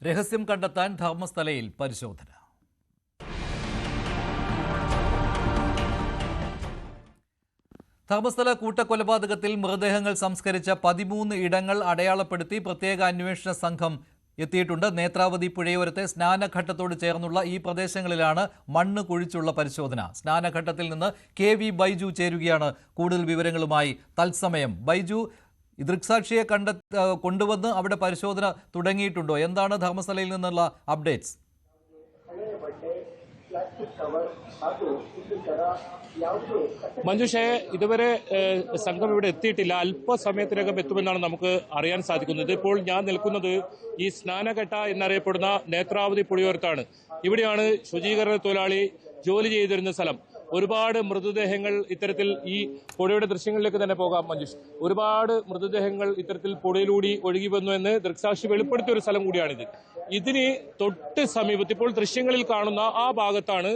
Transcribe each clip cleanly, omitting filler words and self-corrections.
രഹസ്യം കണ്ടെത്താൻ ധർമ്മസ്ഥലയിൽ പരിശോധന. ധർമ്മസ്ഥല കൂട്ടക്കൊലപാതകത്തിൽ മൃതദേഹങ്ങൾ സംസ്കരിച്ച 13 ഇടങ്ങൾ അടയാളപ്പെടുത്തി പ്രത്യേക അന്വേഷണ സംഘം എത്തിയിട്ടുണ്ട്. നേത്രാവതി പുഴയോരത്തെ സ്നാനഘട്ടത്തോട് ചേർന്നുള്ള ഈ പ്രദേശങ്ങളിലാണ് മണ്ണ് കുഴിച്ചുള്ള പരിശോധന. സ്നാനഘട്ടത്തിൽ നിന്ന് KV ബൈജു ചേരുകയാണ് കൂടുതൽ വിവരങ്ങളുമായി തത്സമയം. ബൈജു, ദൃക്സാക്ഷിയെ കൊണ്ടുവന്ന് അവിടെ പരിശോധന തുടങ്ങിയിട്ടുണ്ടോ? എന്താണ് ധർമ്മസ്ഥലയിൽ നിന്നുള്ള അപ്ഡേറ്റ്സ്? മഞ്ജുഷേ, ഇതുവരെ സംഘം ഇവിടെ എത്തിയിട്ടില്ല. അല്പസമയത്തിനകം എത്തുമെന്നാണ് നമുക്ക് അറിയാൻ സാധിക്കുന്നത്. ഇപ്പോൾ ഞാൻ നിൽക്കുന്നത് ഈ സ്നാനഘട്ട എന്നറിയപ്പെടുന്ന നേത്രാവതി പുഴയോരത്താണ്. ഇവിടെയാണ് ശുചീകരണ തൊഴിലാളി ജോലി ചെയ്തിരുന്ന സ്ഥലം. ഒരുപാട് മൃതദേഹങ്ങൾ ഇത്തരത്തിൽ ഈ പുഴയുടെ ദൃശ്യങ്ങളിലേക്ക് തന്നെ പോകാം മഞ്ജുഷ്. ഒരുപാട് മൃതദേഹങ്ങൾ ഇത്തരത്തിൽ പുഴയിലൂടെ ഒഴുകി വന്നു എന്ന് ദൃക്സാക്ഷി വെളിപ്പെടുത്തിയ ഒരു സ്ഥലം കൂടിയാണിത്. ഇതിന് തൊട്ട് സമീപത്ത് ഇപ്പോൾ ദൃശ്യങ്ങളിൽ കാണുന്ന ആ ഭാഗത്താണ്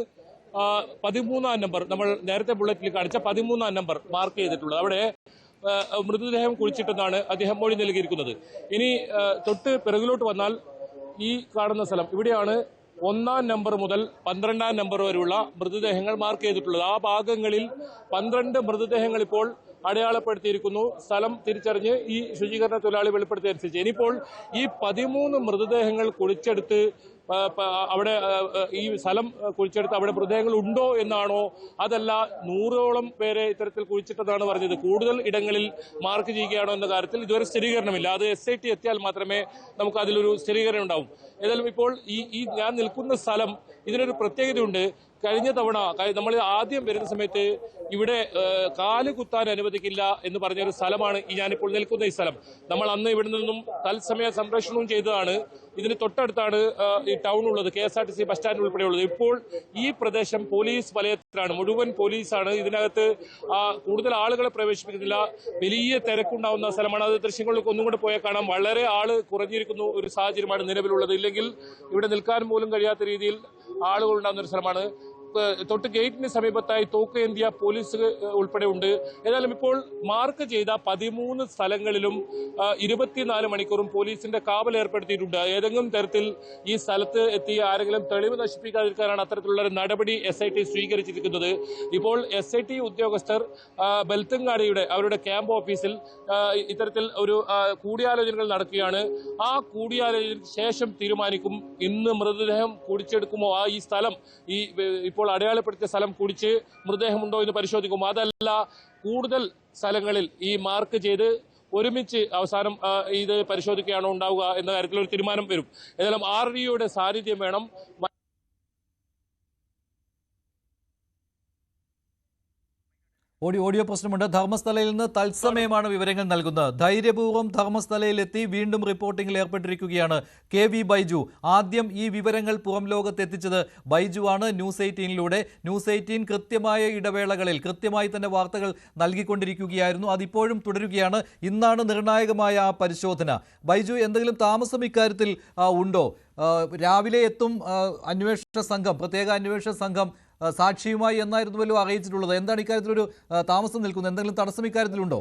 13-ാം നമ്പർ, നമ്മൾ നേരത്തെ ബുള്ളറ്റിൽ കാണിച്ച 13-ാം നമ്പർ മാർക്ക് ചെയ്തിട്ടുള്ളത്. അവിടെ മൃതദേഹം കുഴിച്ചിട്ടെന്നാണ് അദ്ദേഹം മൊഴി നൽകിയിരിക്കുന്നത്. ഇനി തൊട്ട് പിറകിലോട്ട് വന്നാൽ ഈ കാണുന്ന സ്ഥലം, ഇവിടെയാണ് 1-ാം നമ്പർ മുതൽ 12-ാം നമ്പർ വരെയുള്ള മൃതദേഹങ്ങൾ മാർക്ക് ചെയ്തിട്ടുള്ളത്. ആ ഭാഗങ്ങളിൽ 12 മൃതദേഹങ്ങൾ ഇപ്പോൾ അടയാളപ്പെടുത്തിയിരിക്കുന്നു. സ്ഥലം തിരിച്ചറിഞ്ഞ് ഈ ശുചീകരണ തൊഴിലാളി വെളിപ്പെടുത്തിയനുസരിച്ച് ഇനിയിപ്പോൾ ഈ 13 മൃതദേഹങ്ങൾ കുഴിച്ചെടുത്ത് അവിടെ ഈ സ്ഥലം കുഴിച്ചെടുത്ത് അവിടെ മൃതദേഹങ്ങൾ ഉണ്ടോ എന്നാണോ, അതല്ല 100ഓളം പേരെ ഇത്തരത്തിൽ കുഴിച്ചിട്ടതാണ് പറഞ്ഞത്, കൂടുതൽ ഇടങ്ങളിൽ മാർക്ക് ചെയ്യുകയാണോ എന്ന കാര്യത്തിൽ ഇതുവരെ സ്ഥിരീകരണമില്ല. അത് SIT എത്തിയാൽ മാത്രമേ നമുക്ക് അതിലൊരു സ്ഥിരീകരണം ഉണ്ടാവും. ഏതായാലും ഇപ്പോൾ ഈ ഞാൻ നിൽക്കുന്ന സ്ഥലം, ഇതിനൊരു പ്രത്യേകതയുണ്ട്. കഴിഞ്ഞ തവണ നമ്മൾ ആദ്യം വരുന്ന സമയത്ത് ഇവിടെ കാല് കുത്താൻ അനുവദിക്കില്ല എന്ന് പറഞ്ഞൊരു സ്ഥലമാണ് ഞാനിപ്പോൾ നിൽക്കുന്ന ഈ സ്ഥലം. നമ്മൾ അന്ന് ഇവിടെ നിന്നും തത്സമയ സംരക്ഷണവും ചെയ്തതാണ്. ഇതിന് തൊട്ടടുത്താണ് ഈ ടൗൺ ഉള്ളത്, KSRTC ബസ് സ്റ്റാൻഡ് ഉൾപ്പെടെയുള്ളത്. ഇപ്പോൾ ഈ പ്രദേശം പോലീസ് വലയത്തിലാണ്, മുഴുവൻ പോലീസാണ്. ഇതിനകത്ത് കൂടുതൽ ആളുകളെ പ്രവേശിപ്പിക്കുന്നില്ല. വലിയ തിരക്കുണ്ടാവുന്ന സ്ഥലമാണ്. അത് ദൃശ്യങ്ങളിലേക്ക് ഒന്നും കൂടെ പോയാൽ കാണാം. വളരെ ആള് കുറഞ്ഞിരിക്കുന്ന ഒരു സാഹചര്യമാണ് നിലവിലുള്ളത്. ഇല്ലെങ്കിൽ ഇവിടെ നിൽക്കാൻ പോലും കഴിയാത്ത രീതിയിൽ ആളുകൾ ഉണ്ടാകുന്ന ഒരു സ്ഥലമാണ്. തൊട്ട് ഗേറ്റിന് സമീപത്തായി തോക്കേന്ത്യ പോലീസ് ഉൾപ്പെടെ ഉണ്ട്. ഏതായാലും ഇപ്പോൾ മാർക്ക് ചെയ്ത 13 സ്ഥലങ്ങളിലും 24 മണിക്കൂറും പോലീസിന്റെ കാവൽ ഏർപ്പെടുത്തിയിട്ടുണ്ട്. ഏതെങ്കിലും തരത്തിൽ ഈ സ്ഥലത്ത് എത്തി ആരെങ്കിലും തെളിവ് നശിപ്പിക്കാതിരിക്കാനാണ് അത്തരത്തിലുള്ള ഒരു നടപടി SIT സ്വീകരിച്ചിരിക്കുന്നത്. ഇപ്പോൾ SIT ഉദ്യോഗസ്ഥർ ബെൽത്തങ്ങാടിയുടെ അവരുടെ ക്യാമ്പ് ഓഫീസിൽ ഇത്തരത്തിൽ ഒരു കൂടിയാലോചനകൾ നടക്കുകയാണ്. ആ കൂടിയാലോചനയ്ക്ക് ശേഷം തീരുമാനിക്കും ഇന്ന് മൃതദേഹം കുടിച്ചെടുക്കുമോ, ഈ സ്ഥലം ഇപ്പോൾ അടയാളപ്പെടുത്തിയ സ്ഥലം കുടിച്ച് മൃതദേഹമുണ്ടോ എന്ന് പരിശോധിക്കും. അതല്ല കൂടുതൽ സ്ഥലങ്ങളിൽ ഈ മാർക്ക് ചെയ്ത് ഒരുമിച്ച് അവസാനം ഇത് പരിശോധിക്കുകയാണോ ഉണ്ടാവുക എന്ന കാര്യത്തിൽ ഒരു തീരുമാനം വരും. ഏതായാലും RDOയുടെ സാന്നിധ്യം വേണം. ഓഡിയോ പ്രശ്നമുണ്ട്. ധർമ്മസ്ഥലയിൽ നിന്ന് തത്സമയമാണ് വിവരങ്ങൾ നൽകുന്നത്. ധൈര്യപൂർവ്വം ധർമ്മസ്ഥലയിലെത്തി വീണ്ടും റിപ്പോർട്ടിംഗിൽ ഏർപ്പെട്ടിരിക്കുകയാണ് KV ബൈജു. ആദ്യം ഈ വിവരങ്ങൾ പുറം ലോകത്തെത്തിച്ചത് ബൈജു ആണ്. ന്യൂസ് 18-ലൂടെ. ന്യൂസ് 18 കൃത്യമായ ഇടവേളകളിൽ കൃത്യമായി തന്നെ വാർത്തകൾ നൽകിക്കൊണ്ടിരിക്കുകയായിരുന്നു. അതിപ്പോഴും തുടരുകയാണ്. ഇന്നാണ് നിർണായകമായ ആ പരിശോധന. ബൈജു, എന്തെങ്കിലും താമസം ഇക്കാര്യത്തിൽ ഉണ്ടോ? രാവിലെ എത്തും അന്വേഷണ സംഘം, പ്രത്യേക അന്വേഷണ സംഘം സാക്ഷിയുമായി എന്നായിരുന്നുവല്ലോ അറിയിച്ചിട്ടുള്ളത്. എന്താണ് ഇക്കാര്യത്തിലൊരു താമസം നിൽക്കുന്നത്? എന്തെങ്കിലും തടസ്സം ഇക്കാര്യത്തിലുണ്ടോ?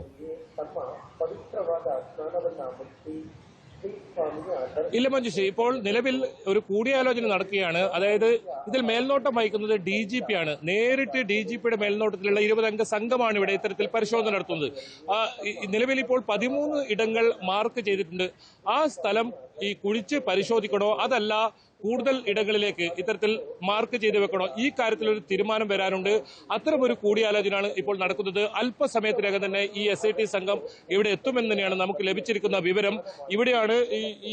ഇല്ല മഞ്ജുഷി, ഇപ്പോൾ നിലവിൽ ഒരു കൂടിയാലോചന നടക്കുകയാണ്. അതായത് ഇതിൽ മേൽനോട്ടം വഹിക്കുന്നത് DGP ആണ്. നേരിട്ട് DGPയുടെ മേൽനോട്ടത്തിലുള്ള 20 അംഗ സംഘമാണ് ഇവിടെ ഇത്തരത്തിൽ പരിശോധന നടത്തുന്നത്. നിലവിൽ ഇപ്പോൾ 13 ഇടങ്ങൾ മാർക്ക് ചെയ്തിട്ടുണ്ട്. ആ സ്ഥലം ഈ കുഴിച്ച് പരിശോധിക്കണോ, അതല്ല കൂടുതൽ ഇടങ്ങളിലേക്ക് ഇത്തരത്തിൽ മാർക്ക് ചെയ്ത് വെക്കണോ, ഈ കാര്യത്തിൽ ഒരു തീരുമാനം വരാനുണ്ട്. അത്തരമൊരു കൂടിയാലോചനയാണ് ഇപ്പോൾ നടക്കുന്നത്. അല്പസമയത്തിനകം തന്നെ ഈ SIT സംഘം ഇവിടെ എത്തുമെന്ന് തന്നെയാണ് നമുക്ക് ലഭിച്ചിരിക്കുന്ന വിവരം. ഇവിടെയാണ്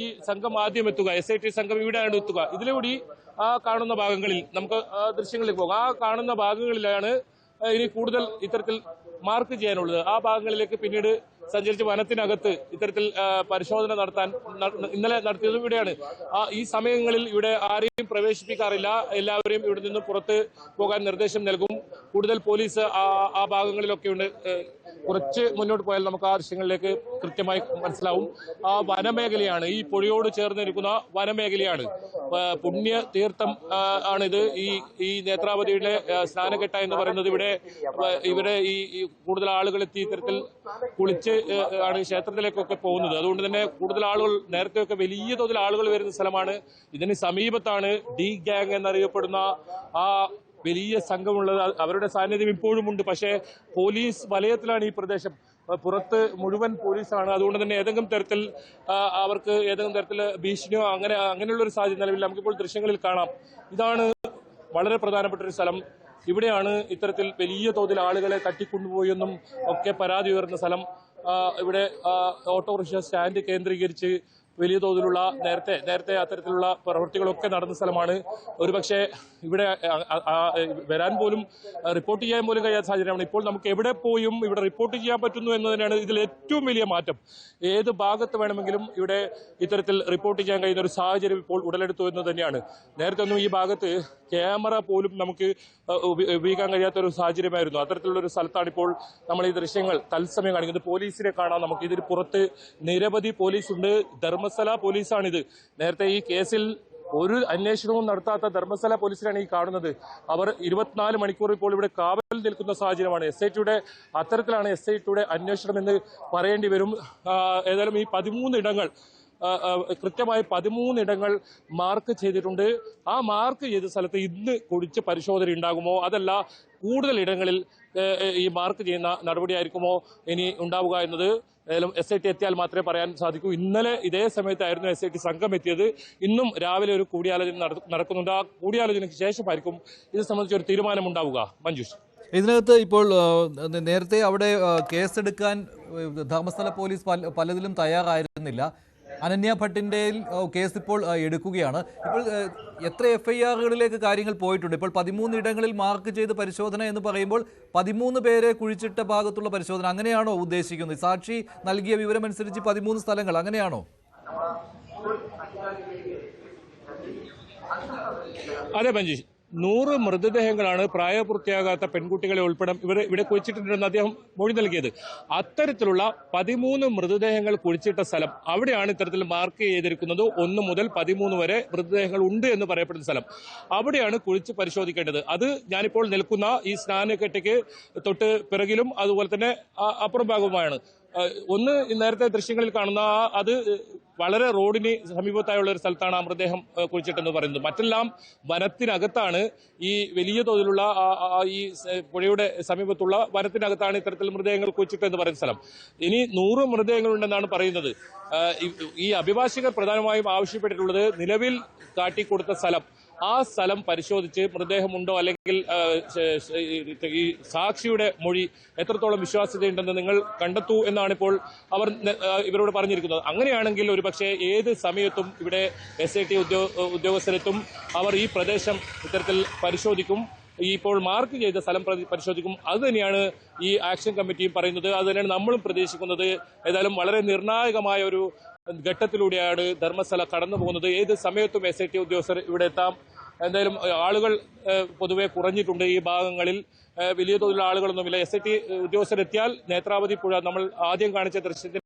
ഈ സംഘം ആദ്യം എത്തുക. SIT സംഘം ഇവിടെയാണ് എത്തുക. ഇതിലൂടെ ആ കാണുന്ന ഭാഗങ്ങളിൽ നമുക്ക് ദൃശ്യങ്ങളിലേക്ക് പോകാം. ആ കാണുന്ന ഭാഗങ്ങളിലാണ് ഇനി കൂടുതൽ ഇത്തരത്തിൽ മാർക്ക് ചെയ്യാനുള്ളത്. ആ ഭാഗങ്ങളിലേക്ക് പിന്നീട് സഞ്ചരിച്ച് വനത്തിനകത്ത് ഇത്തരത്തിൽ പരിശോധന നടത്താൻ ഇന്നലെ നടത്തിയത് ഇവിടെയാണ്. ഈ സമയങ്ങളിൽ ഇവിടെ ആരെയും പ്രവേശിപ്പിക്കാറില്ല. എല്ലാവരെയും ഇവിടെ നിന്ന് പുറത്ത് പോകാൻ നിർദ്ദേശം നൽകും. കൂടുതൽ പോലീസ് ആ ഭാഗങ്ങളിലൊക്കെ ഉണ്ട്. കുറച്ച് മുന്നോട്ട് പോയാൽ നമുക്ക് ആ ദൃശ്യങ്ങളിലേക്ക് കൃത്യമായി മനസ്സിലാവും. ആ വനമേഖലയാണ്, ഈ പുഴയോട് ചേർന്നിരിക്കുന്ന വനമേഖലയാണ്. പുണ്യ തീർത്ഥം ആണിത്. ഈ നേത്രാവതിയുടെ സ്നാനഘട്ട എന്ന് പറയുന്നത് ഇവിടെ ഈ കൂടുതൽ ആളുകൾ എത്തി ഇത്തരത്തിൽ കുളിച്ച് ആണ് ക്ഷേത്രത്തിലേക്കൊക്കെ പോകുന്നത്. അതുകൊണ്ട് തന്നെ കൂടുതൽ ആളുകൾ, നേരത്തെയൊക്കെ വലിയ തോതിൽ ആളുകൾ വരുന്ന സ്ഥലമാണ്. ഇതിന് സമീപത്താണ് ഡി ഗ്യാങ് എന്നറിയപ്പെടുന്ന ആ വലിയ സംഘമുള്ളത്. അവരുടെ സാന്നിധ്യം ഇപ്പോഴും ഉണ്ട്. പക്ഷേ പോലീസ് വലയത്തിലാണ് ഈ പ്രദേശം. പുറത്ത് മുഴുവൻ പോലീസാണ്. അതുകൊണ്ട് തന്നെ ഏതെങ്കിലും തരത്തിൽ അവർക്ക് ഏതെങ്കിലും തരത്തിൽ ഭീഷണിയോ അങ്ങനെയുള്ളൊരു സാഹചര്യം നിലവിൽ നമുക്കിപ്പോൾ ദൃശ്യങ്ങളിൽ കാണാം. ഇതാണ് വളരെ പ്രധാനപ്പെട്ട ഒരു സ്ഥലം. ഇവിടെയാണ് ഇത്തരത്തിൽ വലിയ തോതിൽ ആളുകളെ തട്ടിക്കൊണ്ടുപോയെന്നും ഒക്കെ പരാതി ഉയർന്ന സ്ഥലം. ഇവിടെ ഓട്ടോറിക്ഷ സ്റ്റാൻഡ് കേന്ദ്രീകരിച്ച് വലിയ തോതിലുള്ള നേരത്തെ അത്തരത്തിലുള്ള പ്രവൃത്തികളൊക്കെ നടന്ന സ്ഥലമാണ്. ഒരുപക്ഷെ ഇവിടെ വരാൻ പോലും റിപ്പോർട്ട് ചെയ്യാൻ പോലും കഴിയാത്ത സാഹചര്യമാണ്. ഇപ്പോൾ നമുക്ക് എവിടെ പോയും ഇവിടെ റിപ്പോർട്ട് ചെയ്യാൻ പറ്റുന്നു എന്നതിനാണ് ഇതിൽ ഏറ്റവും വലിയ മാറ്റം. ഏത് ഭാഗത്ത് വേണമെങ്കിലും ഇവിടെ ഇത്തരത്തിൽ റിപ്പോർട്ട് ചെയ്യാൻ കഴിയുന്ന ഒരു സാഹചര്യം ഇപ്പോൾ ഉടലെടുത്തു എന്ന് തന്നെയാണ്. നേരത്തെ ഒന്നും ഈ ഭാഗത്ത് ക്യാമറ പോലും നമുക്ക് ഉപയോഗിക്കാൻ കഴിയാത്ത ഒരു സാഹചര്യമായിരുന്നു. അത്തരത്തിലുള്ള ഒരു സ്ഥലത്താണ് ഇപ്പോൾ നമ്മൾ ഈ ദൃശ്യങ്ങൾ തത്സമയം കാണിക്കുന്നത്. പോലീസിനെ കാണാം നമുക്ക്. ഇതിന് പുറത്ത് നിരവധി പോലീസുണ്ട്. ധർമ്മസ്ഥല പോലീസാണിത്. നേരത്തെ ഈ കേസിൽ ഒരു അന്വേഷണവും നടത്താത്ത ധർമ്മസ്ഥല പോലീസിനാണ് ഈ കാണുന്നത്. അവർ 24 മണിക്കൂർ ഇപ്പോൾ ഇവിടെ കാവൽ നിൽക്കുന്ന സാഹചര്യമാണ്. SITയുടെ അത്തരത്തിലാണ് SITയുടെ അന്വേഷണം എന്ന് പറയേണ്ടി വരും. ഏതായാലും ഈ 13 ഇടങ്ങൾ കൃത്യമായി 13 ഇടങ്ങൾ മാർക്ക് ചെയ്തിട്ടുണ്ട്. ആ മാർക്ക് ചെയ്ത സ്ഥലത്ത് ഇന്ന് കുടിച്ച് പരിശോധന ഉണ്ടാകുമോ, അതല്ല കൂടുതൽ ഇടങ്ങളിൽ ഈ മാർക്ക് ചെയ്യുന്ന നടപടിയായിരിക്കുമോ ഇനി ഉണ്ടാവുക എന്നത് SIT എത്തിയാൽ മാത്രമേ പറയാൻ സാധിക്കൂ. ഇന്നലെ ഇതേ സമയത്തായിരുന്നു SIT സംഘം എത്തിയത്. ഇന്നും രാവിലെ ഒരു കൂടിയാലോചന നടക്കുന്നുണ്ട്. ആ കൂടിയാലോചനയ്ക്ക് ശേഷമായിരിക്കും ഇത് സംബന്ധിച്ച് ഒരു തീരുമാനമുണ്ടാവുക. മഞ്ജുഷ്, ഇതിനകത്ത് ഇപ്പോൾ നേരത്തെ അവിടെ കേസെടുക്കാൻ ധർമ്മസ്ഥല പോലീസ് പലതിലും തയ്യാറായിരുന്നില്ല. അനന്യ ഭട്ടിൻ്റെ കേസ് ഇപ്പോൾ എടുക്കുകയാണ്. ഇപ്പോൾ എത്ര FIRകളിലേക്ക് കാര്യങ്ങൾ പോയിട്ടുണ്ട്? ഇപ്പോൾ 13 ഇടങ്ങളിൽ മാർക്ക് ചെയ്ത് പരിശോധന എന്ന് പറയുമ്പോൾ 13 പേരെ കുഴിച്ചിട്ട ഭാഗത്തുള്ള പരിശോധന അങ്ങനെയാണോ ഉദ്ദേശിക്കുന്നത്? സാക്ഷി നൽകിയ വിവരമനുസരിച്ച് 13 സ്ഥലങ്ങൾ അങ്ങനെയാണോ? അതെ മഞ്ജുഷ്, 100 മൃതദേഹങ്ങളാണ് പ്രായപൂർത്തിയാകാത്ത പെൺകുട്ടികളെ ഉൾപ്പെടെ ഇവിടെ കുഴിച്ചിട്ടുണ്ടെന്ന് അദ്ദേഹം മൊഴി നൽകിയത്. അത്തരത്തിലുള്ള 13 മൃതദേഹങ്ങൾ കുഴിച്ചിട്ട സ്ഥലം, അവിടെയാണ് ഇത്തരത്തിൽ മാർക്ക് ചെയ്തിരിക്കുന്നത്. 1 മുതൽ 13 വരെ മൃതദേഹങ്ങൾ ഉണ്ട് എന്ന് പറയപ്പെടുന്ന സ്ഥലം, അവിടെയാണ് കുഴിച്ച് പരിശോധിക്കേണ്ടത്. അത് ഞാനിപ്പോൾ നിൽക്കുന്ന ഈ സ്നാനക്കെട്ടയ്ക്ക് തൊട്ട് പിറകിലും അതുപോലെ തന്നെ അപ്പുറം ഭാഗവുമാണ്. ഒന്ന് നേരത്തെ ദൃശ്യങ്ങളിൽ കാണുന്ന അത് വളരെ റോഡിന് സമീപത്തായുള്ള ഒരു സ്ഥലത്താണ് ആ മൃതദേഹം കുഴിച്ചിട്ടെന്ന് പറയുന്നത്. മറ്റെല്ലാം വനത്തിനകത്താണ്. ഈ വലിയ തോതിലുള്ള ഈ പുഴയുടെ സമീപത്തുള്ള വനത്തിനകത്താണ് ഇത്തരത്തിൽ മൃതദേഹങ്ങൾ കുഴിച്ചിട്ടെന്ന് പറയുന്ന സ്ഥലം. ഇനി 100 മൃതദേഹങ്ങളുണ്ടെന്നാണ് പറയുന്നത്. ഈ അഭിഭാഷകർ പ്രധാനമായും ആവശ്യപ്പെട്ടിട്ടുള്ളത് നിലവിൽ കാട്ടിക്കൊടുത്ത സ്ഥലം, ആ സ്ഥലം പരിശോധിച്ച് മൃതദേഹമുണ്ടോ അല്ലെങ്കിൽ ഈ സാക്ഷിയുടെ മൊഴി എത്രത്തോളം വിശ്വാസ്യതയുണ്ടെന്ന് നിങ്ങൾ കണ്ടെത്തൂ എന്നാണ് ഇപ്പോൾ അവർ ഇവരോട് പറഞ്ഞിരിക്കുന്നത്. അങ്ങനെയാണെങ്കിൽ ഒരുപക്ഷെ ഏത് സമയത്തും ഇവിടെ SIT ഉദ്യോഗസ്ഥരെത്തും. അവർ ഈ പ്രദേശം ഇത്തരത്തിൽ പരിശോധിക്കും. ഈ ഇപ്പോൾ മാർക്ക് ചെയ്ത സ്ഥലം പരിശോധിക്കും. അത് തന്നെയാണ് ഈ ആക്ഷൻ കമ്മിറ്റിയും പറയുന്നത്. അത് തന്നെയാണ് നമ്മളും പ്രതീക്ഷിക്കുന്നത്. ഏതായാലും വളരെ നിർണായകമായ ഒരു ഘട്ടത്തിലൂടെയാണ് ധർമ്മസ്ഥല കടന്നു പോകുന്നത്. ഏത് സമയത്തും SIT ഉദ്യോഗസ്ഥർ ഇവിടെ എത്താം. എന്തായാലും ആളുകൾ പൊതുവെ കുറഞ്ഞിട്ടുണ്ട് ഈ ഭാഗങ്ങളിൽ. വലിയ തോതിലുള്ള ആളുകളൊന്നുമില്ല. SIT ഉദ്യോഗസ്ഥരെത്തിയാൽ നേത്രാവതി പുഴ നമ്മൾ ആദ്യം കാണിച്ച ദൃശ്യത്തിൽ